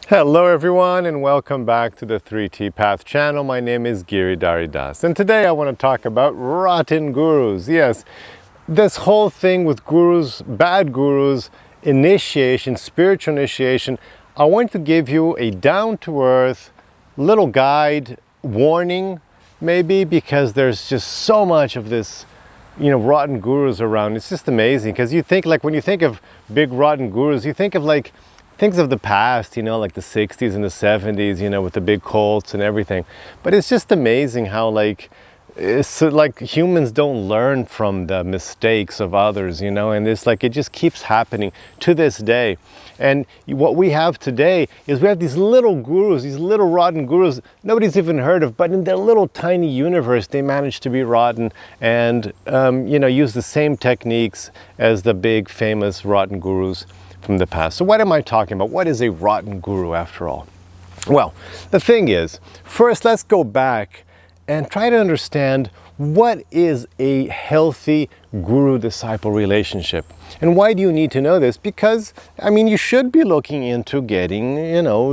Hello everyone and welcome back to the 3T Path channel. My name is Giridhari and today I want to talk about rotten gurus. Yes, this whole thing with gurus, bad gurus, initiation, spiritual initiation. I want to give you a down-to-earth little guide, warning maybe, because there's just so much of this rotten gurus around. It's just amazing because you think, like, when you think of big rotten gurus, you think of like things of the past, like the 60s and the 70s, with the big cults and everything. But it's just amazing how it's like humans don't learn from the mistakes of others, and it's like it just keeps happening to this day. And what we have today is we have these little gurus, these little rotten gurus nobody's even heard of, but in their little tiny universe they manage to be rotten and use the same techniques as the big famous rotten gurus from the past. So what am I talking about? What is a rotten guru after all? Well, the thing is, first let's go back and try to understand what is a healthy guru-disciple relationship. And why do you need to know this? Because, you should be looking into getting,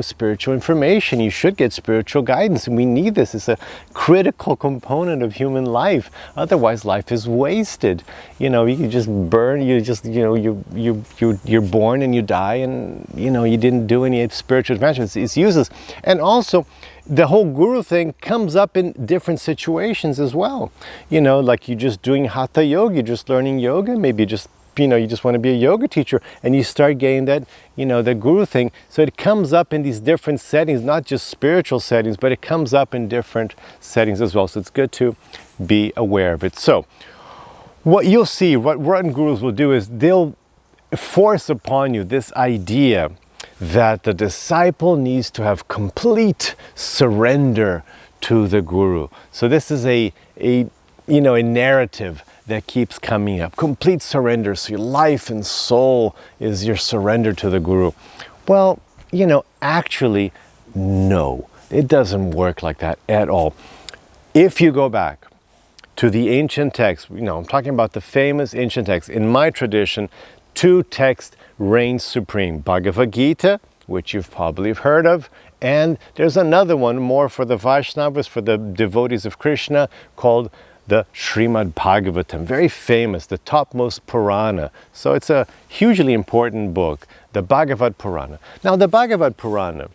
spiritual information. You should get spiritual guidance. And we need this. It's a critical component of human life. Otherwise, life is wasted. You can just burn, you're born and you die and, you didn't do any spiritual advancement. It's useless. And also, the whole guru thing comes up in different situations as well. Like you're just doing hatha yoga, you're just learning yoga, maybe you just want to be a yoga teacher and you start getting that, the guru thing. So it comes up in these different settings, not just spiritual settings, but it comes up in different settings as well. So it's good to be aware of it. So what you'll see, what rotten gurus will do is they'll force upon you this idea that the disciple needs to have complete surrender to the guru. So this is a narrative that keeps coming up. Complete surrender. So your life and soul is your surrender to the guru. Well, actually, no. It doesn't work like that at all. If you go back to the ancient texts, I'm talking about the famous ancient texts. In my tradition, two texts reign supreme. Bhagavat Gita, which you've probably heard of, and there's another one more for the Vaishnavas, for the devotees of Krishna, called the Srimad Bhagavatam. Very famous, the topmost Purana. So it's a hugely important book, the Bhagavat Purana. Now the Bhagavat Purana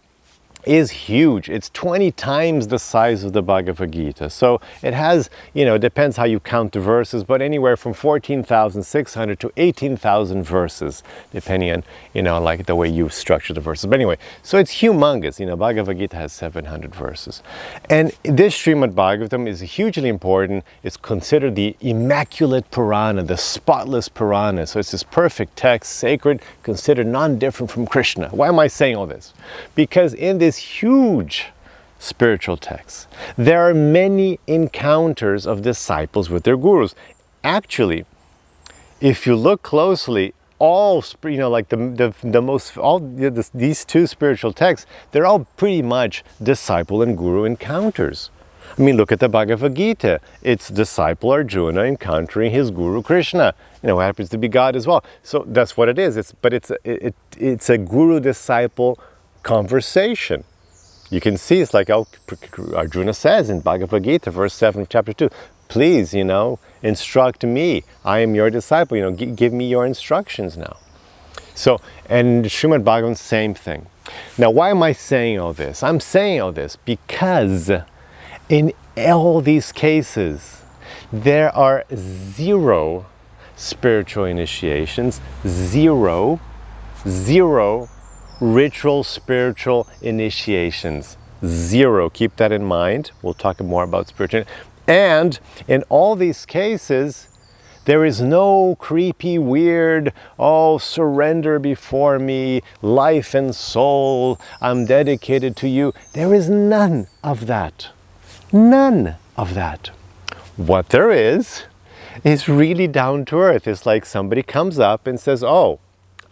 is huge. It's 20 times the size of the Bhagavad Gita. So it has, it depends how you count the verses, but anywhere from 14,600 to 18,000 verses, depending on, like the way you structure the verses. But anyway, so it's humongous. Bhagavad Gita has 700 verses. And this Srimad Bhagavatam is hugely important. It's considered the immaculate Purana, the spotless Purana. So it's this perfect text, sacred, considered non-different from Krishna. Why am I saying all this? Because in this huge spiritual text, there are many encounters of disciples with their gurus. Actually, if you look closely, these two spiritual texts, they're all pretty much disciple and guru encounters. Look at the Bhagavad Gita. It's disciple Arjuna encountering his guru Krishna, who happens to be God as well. So that's what it is. It's a guru-disciple conversation. You can see it's like Arjuna says in Bhagavad Gita, verse 7 of chapter 2, please, instruct me. I am your disciple, give me your instructions now. So, and Srimad Bhagavatam, same thing. Now, why am I saying all this? I'm saying all this because in all these cases, there are zero spiritual initiations, zero ritual spiritual initiations. Zero. Keep that in mind. We'll talk more about spiritual. And in all these cases, there is no creepy, weird, surrender before me, life and soul, I'm dedicated to you. There is none of that. None of that. What there is really down to earth. It's like somebody comes up and says,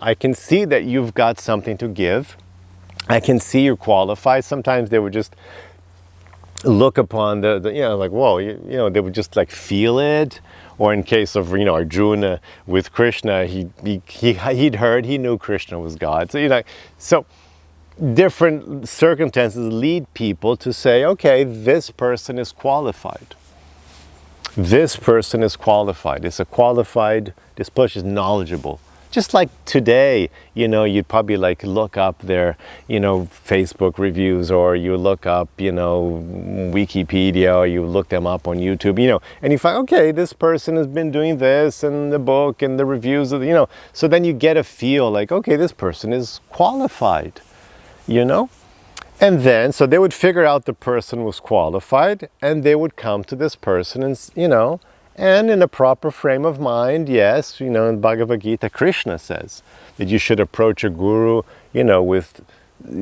I can see that you've got something to give. I can see you're qualified. Sometimes they would just look upon they would just like feel it. Or in case of, Arjuna with Krishna, he'd heard, he knew Krishna was God. So, different circumstances lead people to say, okay, this person is qualified. This person is qualified. It's a qualified, this person is knowledgeable. Just like today, you'd probably like look up their, Facebook reviews, or you look up, Wikipedia, or you look them up on YouTube, and you find, okay, this person has been doing this and the book and the reviews of, so then you get a feel like, okay, this person is qualified, And then, so they would figure out the person was qualified, and they would come to this person and, and in a proper frame of mind, yes, in Bhagavad Gita, Krishna says that you should approach a guru, with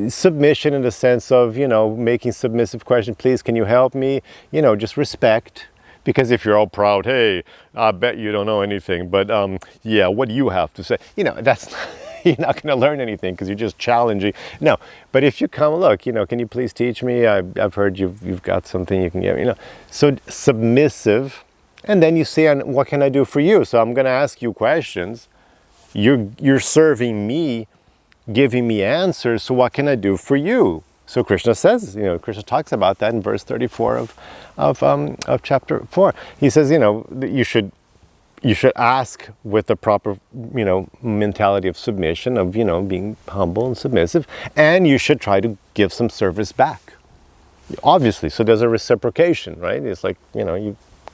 submission, in the sense of, making submissive questions. Please, can you help me? Just respect. Because if you're all proud, hey, I bet you don't know anything, but yeah, what do you have to say? That's you're not going to learn anything, because you're just challenging. No, but if you come, look, can you please teach me? I've heard you've got something you can give, So submissive. And then you say, what can I do for you? So I'm going to ask you questions. You're serving me, giving me answers. So what can I do for you? So Krishna says, Krishna talks about that in verse 34 of chapter 4. He says, you should ask with the proper, mentality of submission, of, being humble and submissive. And you should try to give some service back. Obviously. So there's a reciprocation, right? It's like,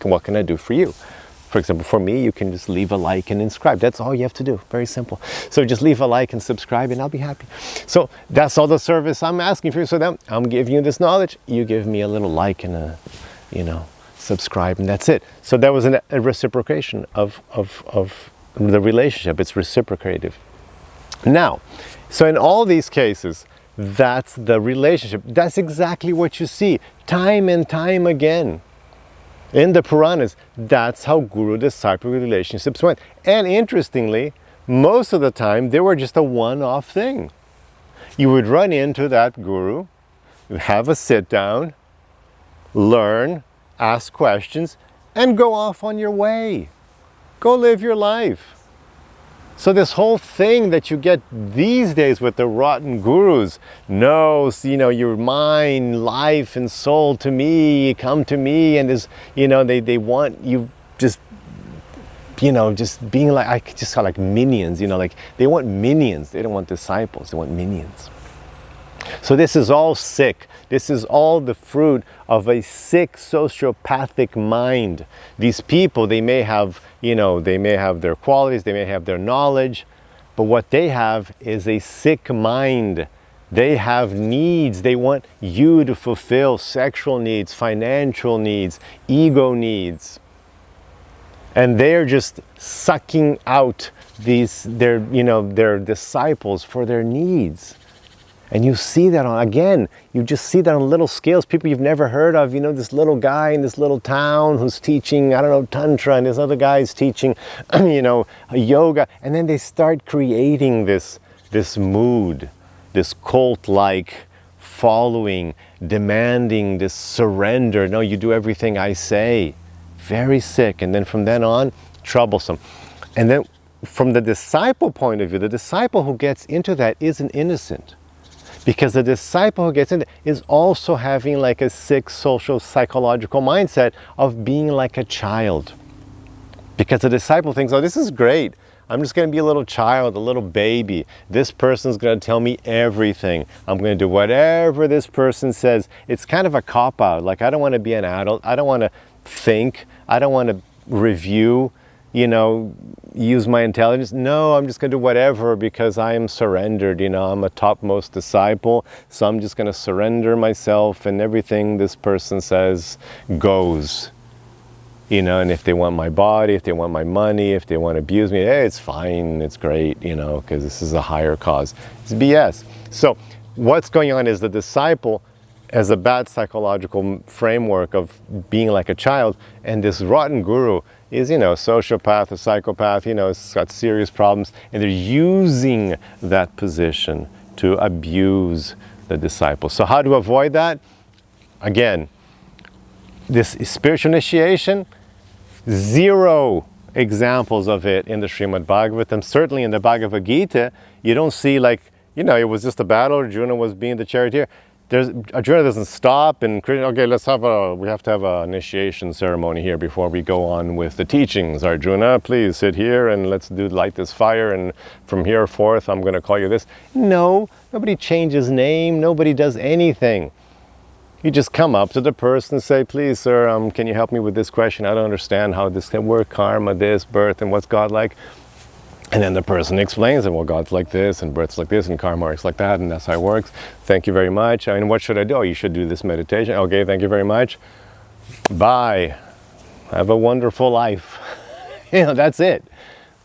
what can I do for you? For example, for me, you can just leave a like and subscribe. That's all you have to do. Very simple. So just leave a like and subscribe, and I'll be happy. So that's all the service I'm asking for you. So then I'm giving you this knowledge. You give me a little like and a, subscribe, and that's it. So that was a reciprocation of the relationship. It's reciprocative. Now, so in all these cases, that's the relationship. That's exactly what you see time and time again. In the Puranas, that's how guru-disciple relationships went. And interestingly, most of the time, they were just a one-off thing. You would run into that guru, have a sit-down, learn, ask questions, and go off on your way. Go live your life. So this whole thing that you get these days with the rotten gurus, no, your mind, life, and soul to me, come to me, and this, they want you just, just being like, I just saw like minions, like they want minions, they don't want disciples, they want minions. So this is all sick. This is all the fruit of a sick sociopathic mind. These people, they may have, their qualities, they may have their knowledge, but what they have is a sick mind. They have needs. They want you to fulfill sexual needs, financial needs, ego needs. And they're just sucking out their disciples for their needs. And you see that you just see that on little scales, people you've never heard of, this little guy in this little town who's teaching, Tantra, and this other guy's teaching, yoga. And then they start creating this mood, this cult-like following, demanding this surrender. No, you do everything I say. Very sick. And then from then on, troublesome. And then from the disciple point of view, the disciple who gets into that isn't innocent. Because the disciple who gets in is also having like a sick social psychological mindset of being like a child. Because the disciple thinks, oh, this is great. I'm just going to be a little child, a little baby. This person's going to tell me everything. I'm going to do whatever this person says. It's kind of a cop-out. Like, I don't want to be an adult. I don't want to think. I don't want to review, use my intelligence. No, I'm just going to do whatever because I am surrendered. I'm a topmost disciple. So I'm just going to surrender myself, and everything this person says goes. And if they want my body, if they want my money, if they want to abuse me, hey, it's fine, it's great, because this is a higher cause. It's BS. So what's going on is the disciple has a bad psychological framework of being like a child, and this rotten guru is, sociopath or psychopath, it's got serious problems, and they're using that position to abuse the disciple. So how to avoid that? Again, this spiritual initiation, 0 examples of it in the Srimad Bhagavatam. Certainly in the Bhagavad Gita, you don't see like, you know, it was just a battle. Arjuna was being the charioteer. Arjuna doesn't stop and, okay, we have to have an initiation ceremony here before we go on with the teachings. Arjuna, please sit here and let's light this fire, and from here forth I'm going to call you this. No, nobody changes name, nobody does anything. You just come up to the person and say, please sir, can you help me with this question? I don't understand how this can work, karma, this, birth, and what's God like? And then the person explains it. Well, God's like this, and birth's like this, and karma works like that, and that's how it works. Thank you very much. I mean, what should I do? Oh, you should do this meditation. Okay, thank you very much. Bye. Have a wonderful life. You know, that's it.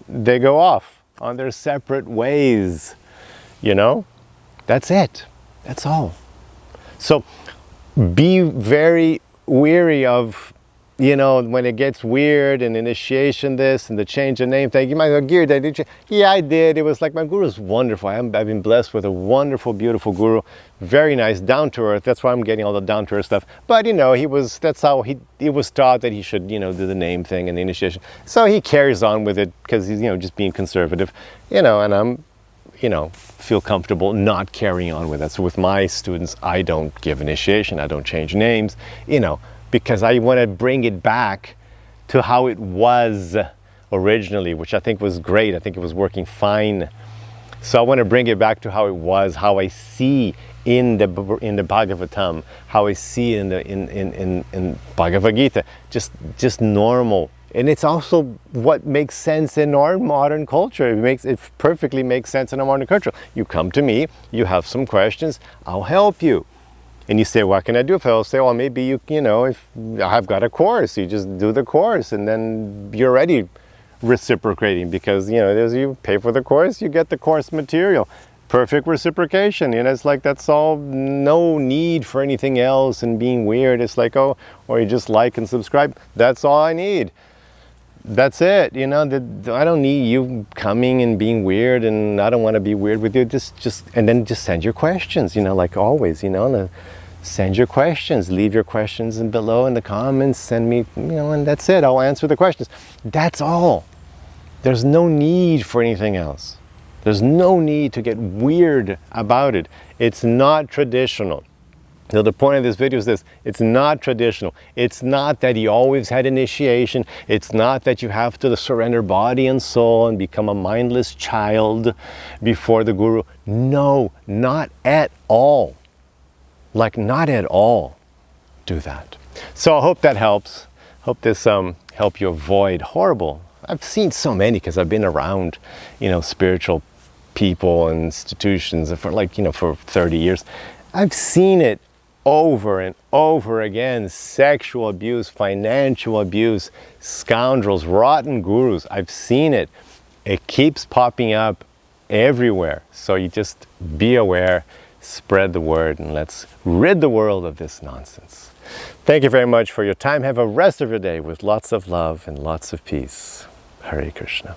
They go off on their separate ways. You know? That's it. That's all. So be very weary of, you know, when it gets weird and initiation this and the change of name thing. You might go, Giridhari, did you? Yeah, I did. It was like, my guru is wonderful. I've been blessed with a wonderful, beautiful guru. Very nice, down to earth. That's why I'm getting all the down to earth stuff. But, you know, that's how it was taught that he should, you know, do the name thing and the initiation. So he carries on with it because he's, you know, just being conservative, you know, and I'm, you know, feel comfortable not carrying on with that. So with my students, I don't give initiation. I don't change names, you know, because I want to bring it back to how it was originally, which I think was great. I think it was working fine. So I want to bring it back to how it was, how I see in the Bhagavatam, how I see in Bhagavad Gita, just normal. And it's also what makes sense in our modern culture. It perfectly makes sense in our modern culture. You come to me, you have some questions, I'll help you. And you say, what can I do? If I'll say, well, maybe you know, if I've got a course, you just do the course, and then you're already reciprocating, because, you know, as you pay for the course, you get the course material. Perfect reciprocation. You know, it's like, that's all, no need for anything else and being weird. It's like, oh, or you just like and subscribe. That's all I need. That's it. You know, I don't need you coming and being weird, and I don't want to be weird with you. And then just send your questions, you know, like always, you know, send your questions, leave your questions below in the comments, send me, you know, and that's it. I'll answer the questions. That's all. There's no need for anything else. There's no need to get weird about it. It's not traditional. So the point of this video is this: it's not traditional. It's not that he always had initiation. It's not that you have to surrender body and soul and become a mindless child before the guru. No, not at all. Like, not at all do that. So I hope that helps. Hope this help you avoid horrible. I've seen so many, because I've been around, you know, spiritual people and institutions for, like, you know, for 30 years. I've seen it over and over again. Sexual abuse, financial abuse, scoundrels, rotten gurus. I've seen it. It keeps popping up everywhere. So you just be aware, spread the word, and let's rid the world of this nonsense. Thank you very much for your time. Have a rest of your day with lots of love and lots of peace. Hare Krishna.